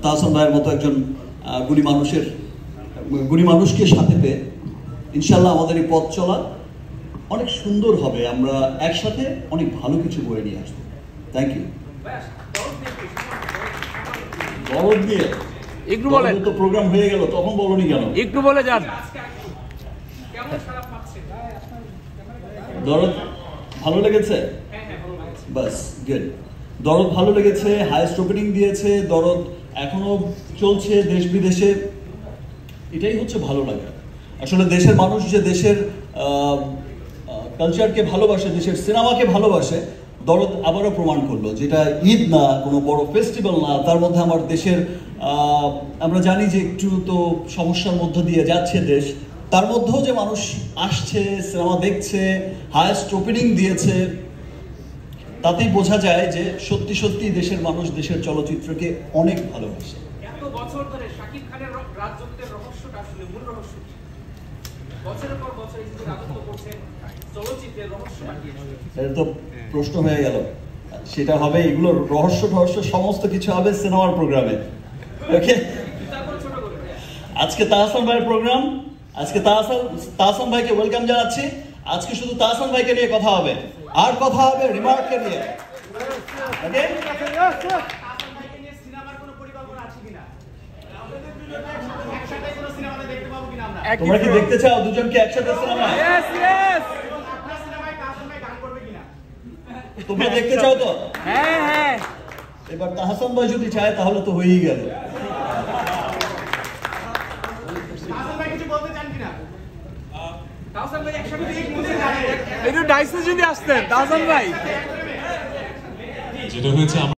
তাহসান ভাইয়ের মতো একজন গুণী মানুষকে সাথে পেয়ে ইনশাল্লাহ আমাদের এই পথ চলা অনেক সুন্দর হবে। আমরা একসাথে অনেক ভালো কিছু বয়ে নিয়ে আসবো। Thank you. দরদ দিয়ে একটু বলেন, তো প্রোগ্রাম হয়ে গেল, তখন বলনি কেন? একটু বলে যান। দরদ ভালো লেগেছে? বাস গুড। দরদ ভালো লেগেছে, হাইয়েস্ট ওপেনিং দিয়েছে, দরদ এখনো চলছে দেশ বিদেশে। এটাই হচ্ছে ভালো লাগা। আসলে দেশের মানুষ যে দেশের কালচারকে ভালোবাসে, দেশের সিনেমাকে ভালোবাসে, দরদ আবারও প্রমাণ করলো। যেটা ঈদ না, কোনো বড় ফেস্টিভ্যাল না, তার মধ্যে আমার দেশের আমরা জানি যে একটু তো সমস্যার মধ্য দিয়ে যাচ্ছে দেশ, তার মধ্যেও যে মানুষ আসছে, সিনেমা দেখছে, হাইয়েস্ট ওপেনিং দিয়েছে, তাতেই বোঝা যায় যে সত্যি সত্যি দেশের মানুষ দেশের চলচ্চিত্রকে অনেক ভালোবাসে। এত বছর ধরে শাকিব খানের রাজত্বের রহস্যটা আসলে মূল রহস্য বছরের পর বছর এই যে রাজত্ব করছেন চলচ্চিত্রের রহস্যটা কি? এটা তো প্রশ্ন হয়ে গেল। সেটা হবে, এগুলো রহস্য সমস্ত কিছু হবে সিনেমার প্রোগ্রামে। ওকে, আজকে তাহসান ভাইয়ের প্রোগ্রাম, আজকে তাহসান ভাইকে ওয়েলকাম জানাচ্ছি। আজকে শুধু তাহসান ভাইকে নিয়ে কথা হবে, আর কথা হবে রিমার্ককে নিয়ে। ওকে, তোমরা কি দেখতে চাও দুজনকে একসাথে সিনেমা? তোমরা দেখতে চাও তো? হ্যাঁ। এবার তাহসান ভাই যদি চায় তাহলে তো হয়েই গেল। একটু ডাইসে যদি আসতেন তাহসান ভাই। যেটা হয়েছে